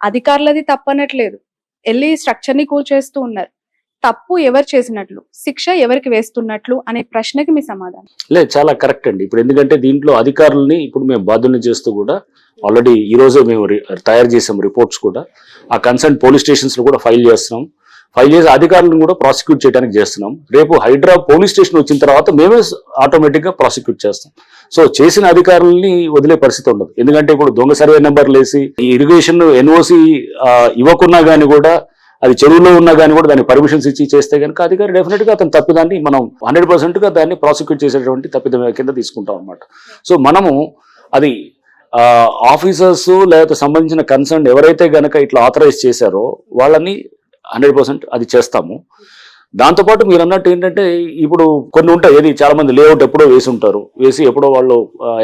అధికారులది తప్పనట్లేదు. ఎళ్లి స్ట్రక్చర్‌ని కూల్చేస్తూ ఉన్నారు. తప్పు ఎవరు చేసినట్లు? శిక్ష ఎవరికి వేస్తున్నట్లు అనే ప్రశ్నకి మీ సమాధానం? లేదు, చాలా కరెక్ట్ అండి. ఇప్పుడు ఎందుకంటే దీంట్లో అధికారులని ఇప్పుడు మేము బాధ్యుల్ని చేస్తూ కూడా ఆల్రెడీ ఈ రోజే మేము తయారు చేసాం రిపోర్ట్స్ కూడా. ఆ కన్సర్న్ పోలీస్ స్టేషన్స్ లో కూడా ఫైల్ చేస్తున్నాం. ఫైల్ చేసి అధికారులను కూడా ప్రాసిక్యూట్ చేయడానికి చేస్తున్నాం. రేపు హైడ్రా పోలీస్ స్టేషన్ వచ్చిన తర్వాత మేమే ఆటోమేటిక్ గా ప్రాసిక్యూట్ చేస్తాం. సో చేసిన అధికారులని వదిలే పరిస్థితి ఉండదు. ఎందుకంటే ఇప్పుడు దొంగ సర్వే నెంబర్లు వేసి ఇరిగేషన్ ఎన్ఓసి ఇవ్వకున్నా కానీ కూడా, అది చెరువులో ఉన్నా కానీ కూడా దాన్ని పర్మిషన్స్ ఇచ్చి చేస్తే కనుక అధికారి డెఫినెట్ గా అతను తప్పిదాన్ని మనం 100% గా దాన్ని ప్రాసిక్యూట్ చేసేటువంటి తప్పిదం కింద తీసుకుంటాం అనమాట. సో మనము అది ఆఫీసర్స్ లేకపోతే సంబంధించిన కన్సర్న్ ఎవరైతే గనక ఇట్లా ఆథరైజ్ చేశారో వాళ్ళని 100% అది చేస్తాము. దాంతోపాటు మీరు అన్నట్టు ఏంటంటే ఇప్పుడు కొన్ని ఉంటాయి, ఏది చాలా మంది లేఅవుట్ ఎప్పుడో వేసి ఉంటారు, వేసి ఎప్పుడో వాళ్ళు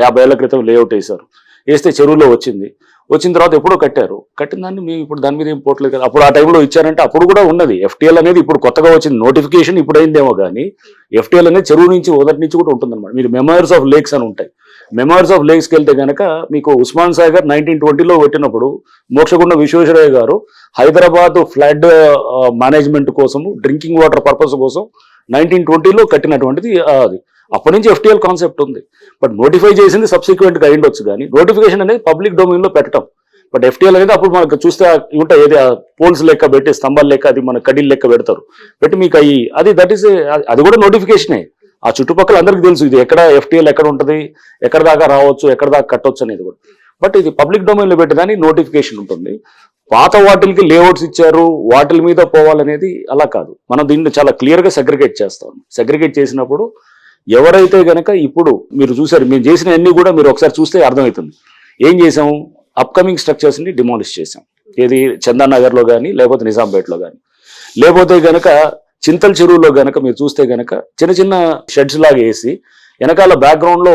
50 ఏళ్ల క్రితం లేఅవుట్ వేశారు, వేస్తే చెరువులో వచ్చిన తర్వాత ఎప్పుడో కట్టిన దాన్ని మేము ఇప్పుడు దాని మీద ఏం పోవట్లేదు కదా. అప్పుడు ఆ టైంలో ఇచ్చారంటే అప్పుడు కూడా ఉన్నది ఎఫ్టీఎల్ అనేది. ఇప్పుడు కొత్తగా వచ్చింది నోటిఫికేషన్ ఇప్పుడు అయిందేమో కానీ ఎఫ్టీఎల్ అనేది చెరువు నుంచి మొదటి నుంచి కూడా ఉంటుందన్నమాట. మీరు మెమోరీస్ ఆఫ్ లేక్స్ అని ఉంటాయి. మెమోరీస్ ఆఫ్ లేక్స్కి వెళ్తే కనుక మీకు ఉస్మాన్ సాగర్ 1920లో పెట్టినప్పుడు మోక్షగుండ విశ్వేశ్వరయ్య గారు హైదరాబాద్ ఫ్లడ్ మేనేజ్మెంట్ కోసము, డ్రింకింగ్ వాటర్ పర్పస్ కోసం 1920లో కట్టినటువంటిది అది. అప్పటి నుంచి ఎఫ్టీఎల్ కాన్సెప్ట్ ఉంది. బట్ నోటిఫై చేసింది సబ్సిక్వెంట్ గా అయ్యిండొచ్చు కానీ నోటిఫికేషన్ అనేది పబ్లిక్ డొమైన్ లో పెట్టడం. బట్ ఎఫ్టీఎల్ అనేది అప్పుడు మనకు చూస్తే ఉంటాయి, ఏది పోల్స్ లెక్క పెట్టి స్తంభాల లెక్క అది మన కడీల లెక్క పెడతారు, పెట్టి మీకు అది దట్ ఈస్ అది కూడా నోటిఫికేషనే. ఆ చుట్టుపక్కల అందరికి తెలుసు ఇది ఎక్కడ ఎఫ్టీఎల్ ఎక్కడ ఉంటుంది, ఎక్కడ దాకా రావచ్చు, ఎక్కడ దాకా కట్టవచ్చు అనేది కూడా. బట్ ఇది పబ్లిక్ డొమైన్ లో పెట్టేదానికి నోటిఫికేషన్ ఉంటుంది. పాత వాటిల్కి లేఅవుట్స్ ఇచ్చారు, వాటిల మీద పోవాలనేది అలా కాదు. మనం దీన్ని చాలా క్లియర్ గా సెగ్రిగేట్ చేస్తాం. సెగ్రిగేట్ చేసినప్పుడు ఎవరైతే గనక ఇప్పుడు మీరు చూసారు, మేము చేసిన అన్ని కూడా మీరు ఒకసారి చూస్తే అర్థమవుతుంది. ఏం చేసాం, అప్కమింగ్ స్ట్రక్చర్స్ ని డిమాలిష్ చేసాం. ఏది చందానగర్ లో కానీ, లేకపోతే నిజాంపేటలో కానీ, లేకపోతే గనక చింతల చెరువులో గనక మీరు చూస్తే గనక చిన్న చిన్న షెడ్స్ లాగా వేసి వెనకాల బ్యాక్గ్రౌండ్ లో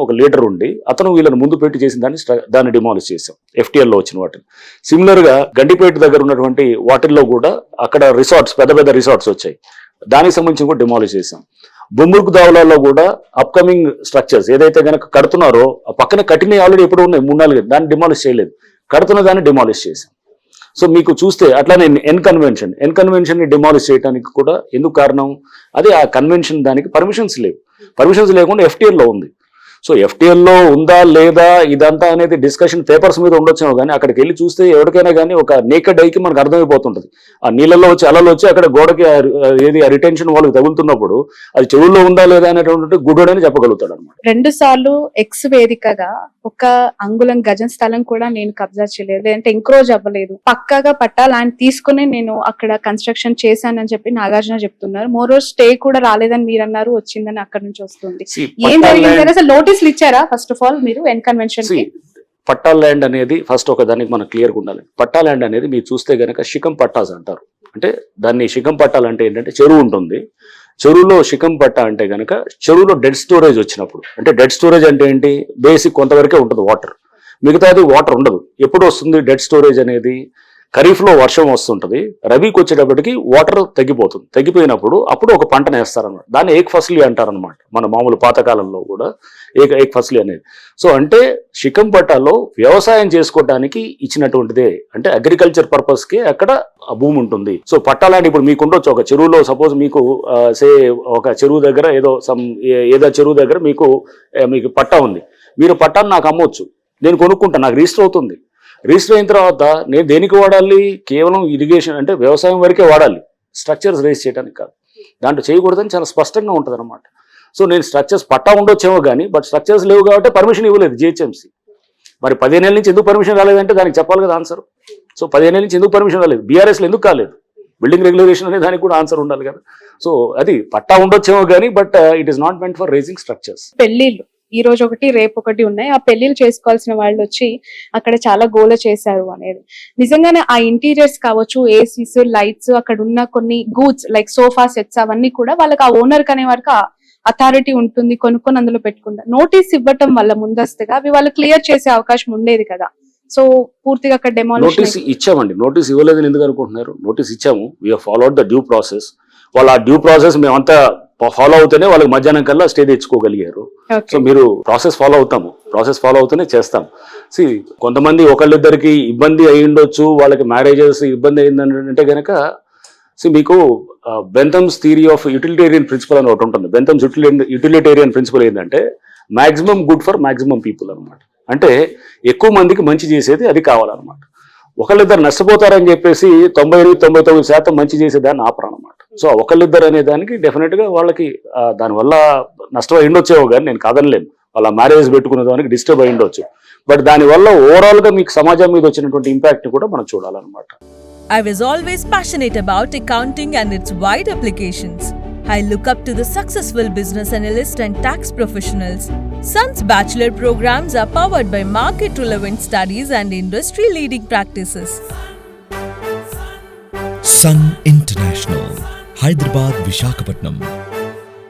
ఒక లీడర్ ఉండి అతను వీళ్ళని ముందు పెట్టి చేసిన దాన్ని డిమాలిష్ చేసాం ఎఫ్టీఎల్ లో వచ్చిన వాటిని. సిమిలర్ గా గండిపేట దగ్గర ఉన్నటువంటి వాటిల్లో కూడా అక్కడ రిసార్ట్స్, పెద్ద పెద్ద రిసార్ట్స్ వచ్చాయి, దానికి సంబంధించి కూడా డిమాలిష్ చేసాం. బొమ్మురుకు దావులలో కూడా అప్కమింగ్ స్ట్రక్చర్స్ ఏదైతే కనుక కడుతున్నారో ఆ పక్కన కట్టినవి ఆల్రెడీ ఎప్పుడు ఉన్నాయి 3-4, దాన్ని డిమాలిష్ చేయలేదు, కడుతున్న దాన్ని డిమాలిష్ చేసాం. సో మీకు చూస్తే అట్లానే ఎన్ కన్వెన్షన్ ని డిమాలిష్ చేయడానికి కూడా ఎందుకు కారణం, అదే ఆ కన్వెన్షన్ దానికి పర్మిషన్స్ లేవు. పర్మిషన్స్ లేకుండా ఎఫ్టీఎల్ లో ఉంది. సో ఎఫ్టీఎల్ లో ఉందా లేదా ఇదంతా అనేది డిస్కషన్ పేపర్స్ మీద ఉండొచ్చేమో కానీ అక్కడికి వెళ్ళి చూస్తే ఎవరికైనా కానీ ఒక నేకెడ్ ఐకి మనకు అర్థమైపోతుంటది. ఆ నీళ్ళలో వచ్చి అలలు వచ్చి అక్కడ గోడకి ఏది రిటెన్షన్ వాళ్ళకి తగులుతున్నప్పుడు అది చెవుల్లో ఉందా లేదా అనేటువంటి గుడ్డని చెప్పగలుగుతాడు అనమాట. 2 సార్లు ఎక్స్ వేదికగా ఒక అంగుళం గజం స్థలం కూడా నేను కబ్జా చేయలేదు, లేదంటే ఎంక్రోజ్ అవ్వలేదు, పక్కాగా పట్టాలి ఆయన తీసుకుని నేను అక్కడ కన్స్ట్రక్షన్ చేశానని చెప్పి నాగార్జున చెప్తున్నారు. మోరో స్టే కూడా రాలేదని మీరు అన్నారు, వచ్చిందని అక్కడ నుంచి వస్తుంది. ఏం జరిగింది అసలు? నోటీసులు ఇచ్చారా ఫస్ట్ ఆఫ్ ఆల్ మీరు ఎన్ కన్వెన్షన్ కి? పట్టా ల్యాండ్ అనేది ఫస్ట్ ఒక దానికి మనకు క్లియర్గా ఉండాలి. పట్టా ల్యాండ్ అనేది మీరు చూస్తే గనక శిఖం పట్టాస్ అంటారు. అంటే దాన్ని శిఖం పట్టాలంటే ఏంటంటే చెరువు ఉంటుంది, చెరువులో శిఖం పట్టా అంటే గనక చెరువులో డెడ్ స్టోరేజ్ వచ్చినప్పుడు, అంటే డెడ్ స్టోరేజ్ అంటే ఏంటి, బేసిక్ కొంతవరకే ఉంటుంది వాటర్, మిగతాది వాటర్ ఉండదు. ఎప్పుడు వస్తుంది డెడ్ స్టోరేజ్ అనేది? ఖరీఫ్ లో వర్షం వస్తుంటది, రబీకి వచ్చేటప్పటికి వాటర్ తగ్గిపోయినప్పుడు అప్పుడు ఒక పంటను వేస్తారనమాట. దాన్ని ఏక్ ఫసలి అంటారనమాట. మన మామూలు పాతకాలంలో కూడా ఏక్ ఫసలి అనేది. సో అంటే శిఖం పట్టాలో వ్యవసాయం చేసుకోవడానికి ఇచ్చినటువంటిదే, అంటే అగ్రికల్చర్ పర్పస్ కి అక్కడ భూమి ఉంటుంది. సో పట్టాలంటే ఇప్పుడు మీకు ఉండొచ్చు ఒక చెరువులో, సపోజ్ మీకు ఒక చెరువు దగ్గర ఏదో చెరువు దగ్గర మీకు పట్టా ఉంది, మీరు పట్టాను నాకు అమ్మొచ్చు, నేను కొనుక్కుంటా, నాకు రిజిస్టర్ అవుతుంది. రిజిస్టర్ అయిన తర్వాత నేను దేనికి వాడాలి, కేవలం ఇరిగేషన్ అంటే వ్యవసాయం వరకే వాడాలి, స్ట్రక్చర్స్ రేస్ చేయడానికి కాదు. దాంట్లో చేయకూడదని చాలా స్పష్టంగా ఉంటుంది అనమాట. సో నేను స్ట్రక్చర్స్ పట్టా ఉండొచ్చేమో కానీ బట్ స్ట్రక్చర్స్ లేవు కాబట్టి పర్మిషన్ ఇవ్వలేదు జిహెచ్ఎంసీ. మరి 15 ఏళ్ళ నుంచి ఎందుకు పర్మిషన్ రాలేదంటే దానికి చెప్పాలి కదా ఆన్సర్. సో 15 ఏళ్ళ నుంచి ఎందుకు పర్మిషన్ రాలేదు, బీఆర్ఎస్లో ఎందుకు కాలేదు, బిల్డింగ్ రెగ్యులేషన్ అనే దానికి కూడా ఆన్సర్ ఉండాలి కదా. సో అది పట్టా ఉండొచ్చేమో కానీ but it is not meant for raging structures. పెళ్లిళ్ళు ఈ రోజు ఒకటి రేపు ఒకటి ఉన్నాయి, ఆ పెళ్లిళ్ళు చేసుకోవాల్సిన వాళ్ళు వచ్చి అక్కడ చాలా గోల చేశారు అనేది నిజంగానే. ఆ ఇంటీరియర్స్ కావచ్చు, ఏసీస్, లైట్స్, అక్కడ ఉన్న కొన్ని గూడ్స్ లైక్ సోఫా సెట్స్ అవన్నీ కూడా వాళ్ళకి ఆ ఓనర్ అనే వరకు అథారిటీ ఉంటుంది, కొనుక్కొని అందులో పెట్టుకుంటారు. నోటీస్ ఇవ్వటం వల్ల ముందస్తుగా అవి వాళ్ళు క్లియర్ చేసే అవకాశం ఉండేది కదా. సో పూర్తిగా అక్కడ నోటీస్ ఇచ్చామండి. నోటీస్ ఇవ్వలేదని ఎందుకు అనుకుంటున్నారు? నోటీస్ ఇచ్చాము, we have followed the due process. వాళ్ళ ఆ డ్యూ ప్రాసెస్ మేమంతా ఫాలో అవుతూనే వాళ్ళకి మధ్యాహ్నం కల్లా స్టే తెచ్చుకోగలిగారు. So okay. మీరు ప్రాసెస్ ఫాలో అవుతూనే చేస్తాం. కొంతమంది ఒకళ్ళిద్దరికి ఇబ్బంది అయి ఉండొచ్చు, వాళ్ళకి మ్యారేజెస్ ఇబ్బంది అయిందంటే కనుక మీకు బెంథమ్స్ థియరీ ఆఫ్ యూటిలిటేరియన్ ప్రిన్సిపల్ అని ఒకటి ఉంటుంది. బెంథమ్స్ యూటిలిటేరియన్ ప్రిన్సిపల్ ఏంటంటే maximum good for maximum people అనమాట. అంటే ఎక్కువ మందికి మంచి చేసేది అది కావాలన్నమాట. ఒకళ్ళిద్దరు నష్టపోతారని చెప్పేసి 98-99% మంచి చేసేదాన్ని ఆపరనమాట. సో ఒకళ్ళిద్దరు అనే దానికి డెఫినెట్ గా వాళ్ళకి దానివల్ల నష్టం అయి ఉండొచ్చేమో కానీ నేను కాదనలేను. వాళ్ళ మ్యారేజ్ పెట్టుకునే దానికి డిస్టర్బ్ అయి ఉండొచ్చు. బట్ దానివల్ల ఓవరాల్ గా మీకు సమాజం మీద వచ్చినటువంటి ఇంపాక్ట్ కూడా మనం చూడాలన్నమాట. I was always passionate about accounting and its wide applications. I look up to the successful business analysts and tax professionals. Sun's bachelor programs are powered by market-relevant studies and industry-leading practices. Sun International, Hyderabad, Visakhapatnam.